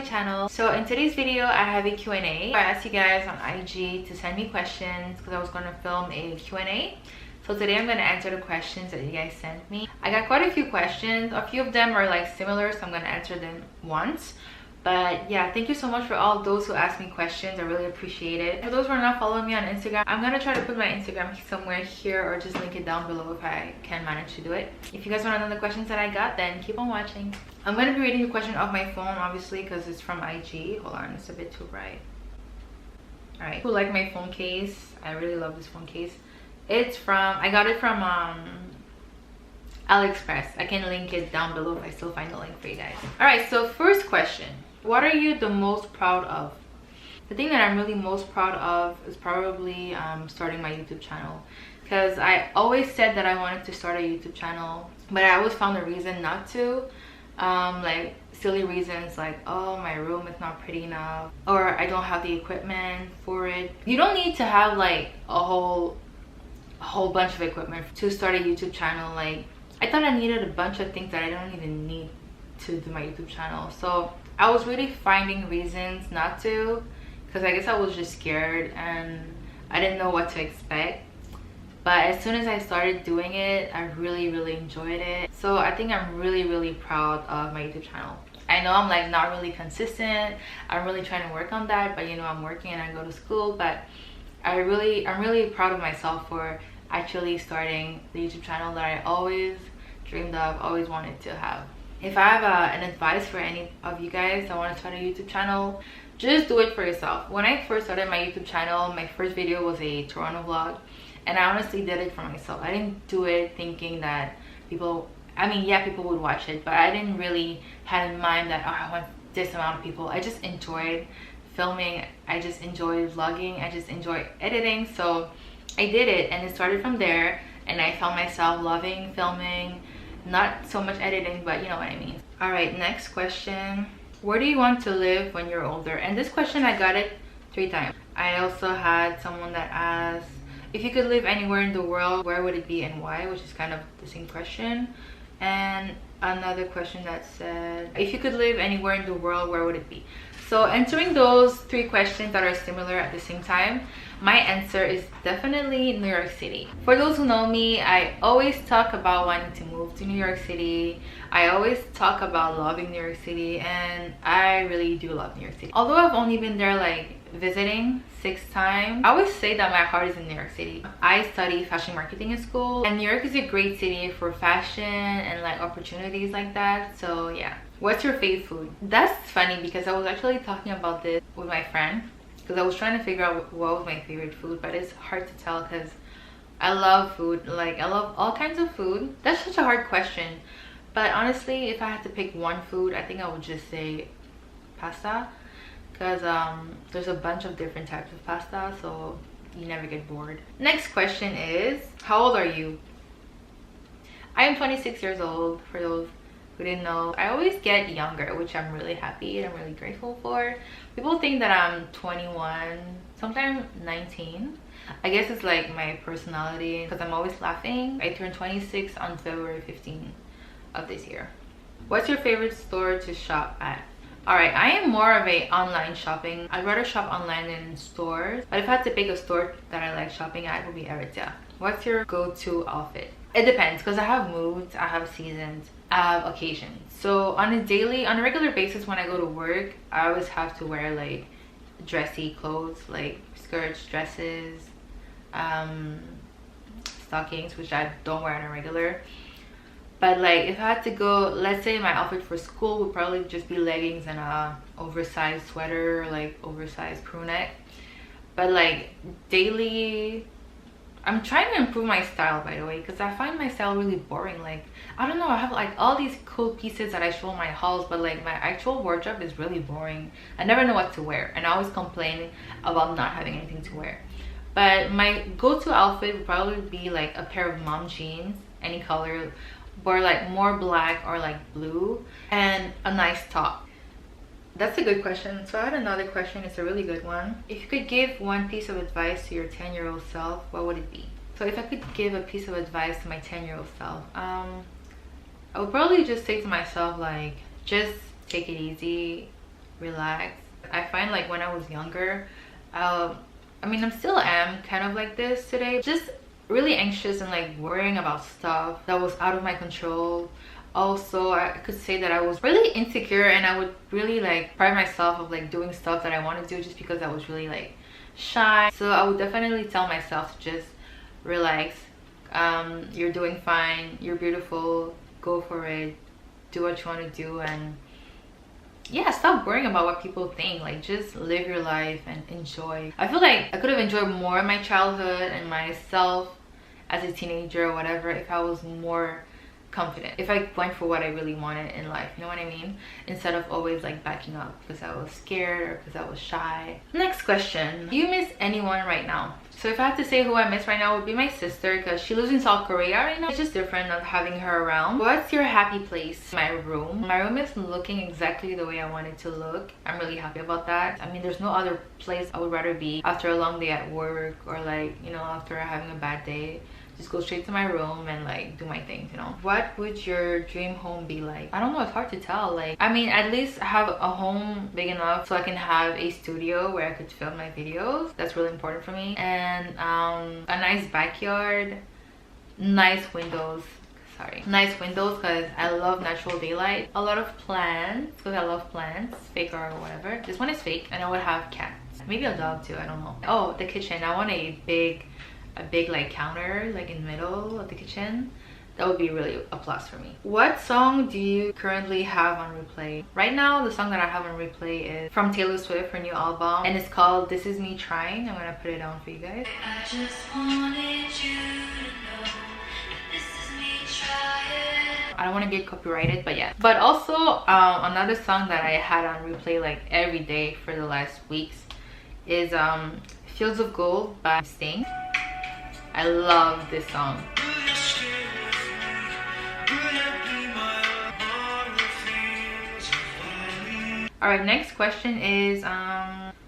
channel. So in today's video I have a Q&A. I asked you guys on IG to send me questions because I was going to film a Q&A. So today I'm going to answer the questions that you guys sent me. I got quite a few questions. A few of them are like similar, so I'm going to answer them once. But yeah, thank you so much for all those who asked me questions. I really appreciate it. For those who are not following me on Instagram, I'm gonna try to put my Instagram somewhere here or just link it down below if I can manage to do it. If you guys want to know the questions that I got, then keep on watching. I'm gonna be reading the question off my phone, obviously, because it's from IG. Hold on, it's a bit too bright. Alright, who like my phone case? I really love this phone case. It's from, I got it from AliExpress. I can link it down below if I still find the link for you guys. Alright, so first question. What are you the most proud of? The thing that I'm really most proud of is probably starting my YouTube channel, because I always said that I wanted to start a YouTube channel, but I always found a reason not to, like silly reasons like, oh, my room is not pretty enough, or I don't have the equipment for it. You don't need to have like a whole bunch of equipment to start a YouTube channel. Like, I thought I needed a bunch of things that I don't even need to do my YouTube channel. So I was really finding reasons not to, because I guess I was just scared and I didn't know what to expect. But as soon as I started doing it, I really enjoyed it. So I think I'm really proud of my YouTube channel. I know I'm like not really consistent. I'm really trying to work on that, but you know, I'm working and I go to school. But I'm really proud of myself for actually starting the YouTube channel that I always dreamed of, always wanted to have. If I have an advice for any of you guys that want to start a YouTube channel, just do it for yourself. When I first started my YouTube channel, my first video was a Toronto vlog, and I honestly did it for myself. I didn't do it thinking that people, I mean, yeah, people would watch it, but I didn't really have in mind that, oh, I want this amount of people. I just enjoyed filming. I just enjoyed vlogging. I just enjoyed editing. So I did it, and it started from there, and I found myself loving filming. Not so much editing, but you know what I mean. All right, next question. Where do you want to live when you're older? And this question, I got it 3 times. I also had someone that asked, if you could live anywhere in the world, where would it be and why? Which is kind of the same question. And another question that said, if you could live anywhere in the world, where would it be? So answering those 3 questions that are similar at the same time, my answer is definitely New York City. For those who know me, I always talk about wanting to move to New York City. I always talk about loving New York City, and I really do love New York City. Although I've only been there like visiting 6 times, I always say that my heart is in New York City. I study fashion marketing in school, and New York is a great city for fashion and like opportunities like that. So yeah. What's your favorite food? That's funny because I was actually talking about this with my friend, because I was trying to figure out what was my favorite food, but it's hard to tell because I love food. Like, I love all kinds of food. That's such a hard question. But honestly, if I had to pick one food, I think I would just say pasta, because there's a bunch of different types of pasta, so you never get bored. Next question is, how old are you? I am 26 years old, for those who didn't know. I always get younger, which I'm really happy and I'm really grateful for. People think that I'm 21, sometimes 19. I guess it's like my personality, because I'm always laughing. I turned 26 on February 15 of this year. What's your favorite store to shop at? Alright, I am more of a online shopping. I'd rather shop online than in stores. But if I had to pick a store that I like shopping at, it would be Aritzia. What's your go-to outfit? It depends, because I have moods, I have seasons, I have occasions. So on a regular basis when I go to work, I always have to wear like dressy clothes, like skirts, dresses, stockings, which I don't wear on a regular. But like if I had to go, let's say my outfit for school would probably just be leggings and a oversized sweater, like oversized crew neck. But like daily, I'm trying to improve my style, by the way, because I find my style really boring. Like, I don't know, I have like all these cool pieces that I show in my hauls, but like my actual wardrobe is really boring. I never know what to wear, and I always complain about not having anything to wear. But my go-to outfit would probably be like a pair of mom jeans, any color, or like more black or like blue, and a nice top. That's a good question. So I had another question. It's a really good one. If you could give one piece of advice to your 10-year-old self, what would it be? So if I could give a piece of advice to my 10-year-old self, I would probably just say to myself, like, just take it easy. relax. I find like when I was younger, I mean, I still am kind of like this today, just really anxious and like worrying about stuff that was out of my control. Also, I could say that I was really insecure, and I would really like pride myself of like doing stuff that I want to do just because I was really like shy. So I would definitely tell myself to just relax. You're doing fine, you're beautiful, go for it, do what you want to do, and yeah, stop worrying about what people think. Like, just live your life and enjoy. I feel like I could have enjoyed more of my childhood and myself as a teenager or whatever if I was more confident, if I went for what I really wanted in life, you know what I mean, instead of always like backing up because I was scared or because I was shy. Next question: do you miss anyone right now? So if I had to say who I miss right now, it would be my sister, because she lives in South Korea right now. It's just different not having her around. What's your happy place? My room. My room is looking exactly the way I want it to look. I'm really happy about that. I mean, there's no other place I would rather be after a long day at work, or like, you know, after having a bad day. Just go straight to my room and like do my things, you know. What would your dream home be like? I don't know, it's hard to tell. Like, I mean, at least have a home big enough so I can have a studio where I could film my videos. That's really important for me. And a nice backyard, nice windows. Nice windows, because I love natural daylight. A lot of plants, because I love plants, fake or whatever. This one is fake. And I would have cats, maybe a dog too, I don't know. Oh, the kitchen. I want a big like counter like in the middle of the kitchen. That would be really a plus for me. What song do you currently have on replay? Right now, the song that I have on replay is from Taylor Swift, her new album, and it's called This Is Me Trying. I'm gonna put it on for you guys. I just wanted you to know that this is me trying. I don't want to get copyrighted, but yeah. But also another song that I had on replay like every day for the last weeks is Fields of Gold by Sting. I love this song. Alright, next question is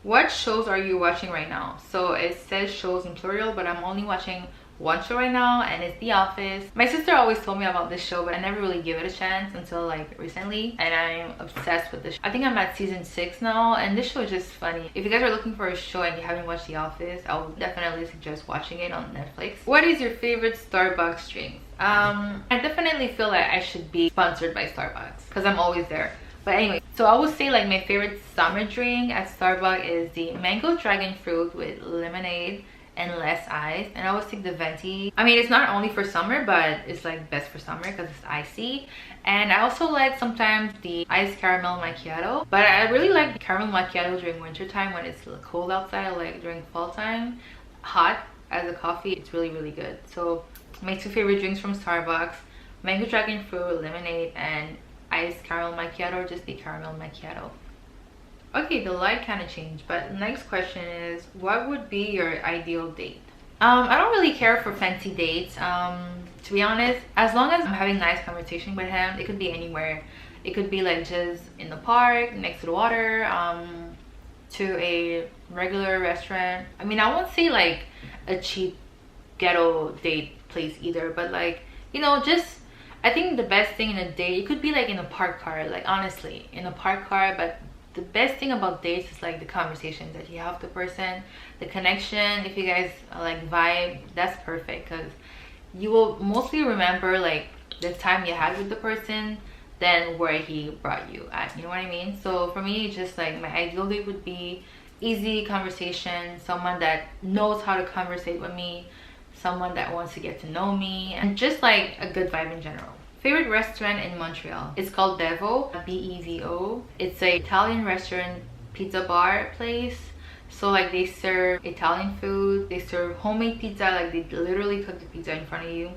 what shows are you watching right now? So it says shows in plural, but I'm only watching one show right now, and it's The Office. My sister always told me about this show, but I never really give it a chance until like recently, and I'm obsessed with this show. I think I'm at season 6 now, and this show is just funny. If you guys are looking for a show and you haven't watched The Office, I would definitely suggest watching it on Netflix. What is your favorite Starbucks drink? I definitely feel like I should be sponsored by Starbucks because I'm always there. But anyway, so I would say like my favorite summer drink at Starbucks is the mango dragon fruit with lemonade and less ice, and I always take the venti. I mean, it's not only for summer, but it's like best for summer because it's icy. And I also like sometimes the iced caramel macchiato, but I really like the caramel macchiato during winter time when it's cold outside. Like during fall time, hot as a coffee, it's really good. So my two favorite drinks from Starbucks: mango dragon fruit lemonade and iced caramel macchiato, or just the caramel macchiato. Okay, the light kind of changed, but the next question is, what would be your ideal date? I don't really care for fancy dates, to be honest. As long as I'm having nice conversation with him, it could be anywhere. It could be like just in the park, next to the water, to a regular restaurant. I mean, I won't say like a cheap ghetto date place either, but like, you know, just, I think the best thing in a date, it could be like in a park car, like honestly, in a park car, but the best thing about dates is like the conversations that you have with the person, the connection. If you guys like vibe, that's perfect, because you will mostly remember like the time you had with the person than where he brought you at, you know what I mean? So for me, just like my ideal date would be easy conversation, someone that knows how to conversate with me, someone that wants to get to know me, and just like a good vibe in general. Favorite restaurant in Montreal? It's called Bevo, B-E-V-O. It's a Italian restaurant, pizza bar place. So like they serve Italian food, they serve homemade pizza, like they literally cook the pizza in front of you.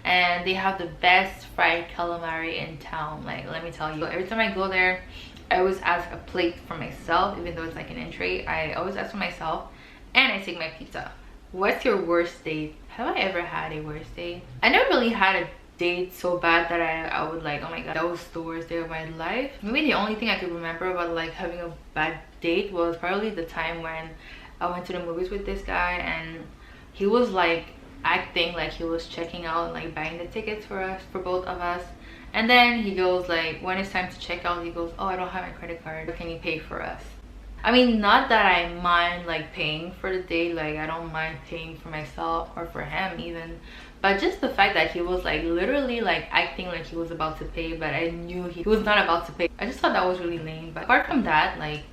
And they have the best fried calamari in town, like let me tell you. Every time I go there, I always ask a plate for myself, even though it's like an entree. I always ask for myself, and I take my pizza. What's your worst date? Have I ever had a worst date? I never really had a date so bad that I would like, oh my god, that was the worst day of my life. Maybe the only thing I could remember about like having a bad date was probably the time when I went to the movies with this guy, and he was like acting like he was checking out and like buying the tickets for us, for both of us, And then he goes like, when it's time to check out, he goes, oh, I don't have my credit card, can you pay for us? I mean, not that I mind like paying for the date, like I don't mind paying for myself or for him even, but just the fact that he was like literally like acting like he was about to pay, but I knew he was not about to pay. I just thought that was really lame. But apart from that, like,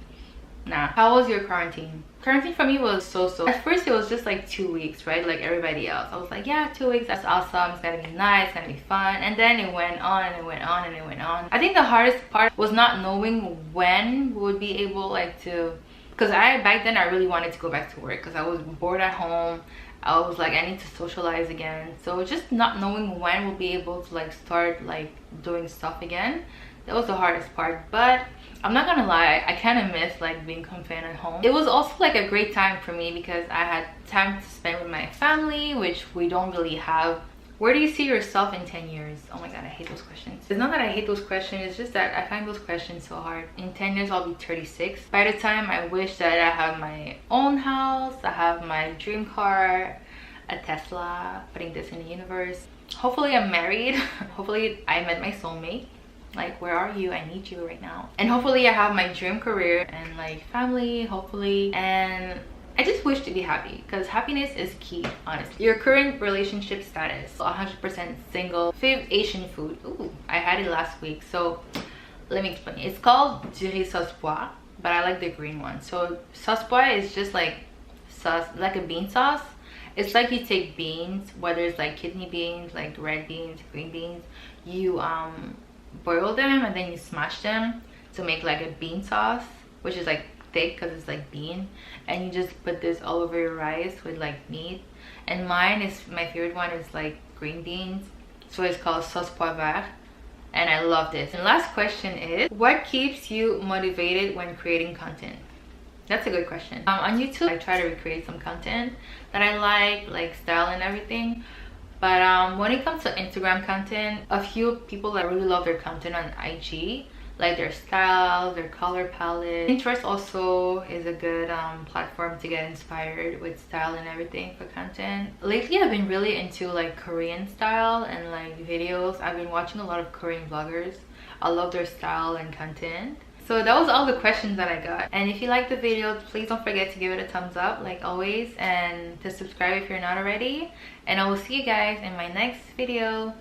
nah. How was your quarantine? Quarantine for me was so. At first it was just like 2 weeks, right? Like everybody else. I was like, yeah, 2 weeks, that's awesome. It's gonna be nice, it's gonna be fun. And then it went on and it went on and it went on. I think the hardest part was not knowing when we would be able like to, because back then I really wanted to go back to work because I was bored at home. I was like, I need to socialize again. So just not knowing when we'll be able to like start like doing stuff again, that was the hardest part. But I'm not gonna lie, I kind of miss like being confined at home. It was also like a great time for me because I had time to spend with my family, which we don't really have. Where do you see yourself in 10 years? Oh my god, I hate those questions. It's not that I hate those questions, it's just that I find those questions so hard. In 10 years, I'll be 36. By the time, I wish that I have my own house, I have my dream car, a Tesla, putting this in the universe. Hopefully I'm married. Hopefully I met my soulmate. Like, where are you? I need you right now. And hopefully I have my dream career and like family, hopefully. And I just wish to be happy because happiness is key, honestly. Your current relationship status: 100% single. Favorite Asian food? Ooh, I had it last week, so let me explain. It's called durée sauce pois, but I like the green one. So sauce pois is just like sauce, like a bean sauce. It's like you take beans, whether it's like kidney beans, like red beans, green beans, you boil them and then you smash them to make like a bean sauce, which is like thick because it's like bean, and you just put this all over your rice with like meat. And mine is, my favorite one is like green beans, so it's called sauce pois vert, and I love this. And last question is, what keeps you motivated when creating content? That's a good question. On YouTube, I try to recreate some content that I like style and everything. But when it comes to Instagram content, a few people that really love their content on IG, like their style, their color palette. Pinterest also is a good platform to get inspired with style and everything for content. Lately I've been really into like Korean style and like videos. I've been watching a lot of Korean vloggers. I love their style and content. So that was all the questions that I got. And if you liked the video, please don't forget to give it a thumbs up like always, and to subscribe if you're not already. And I will see you guys in my next video.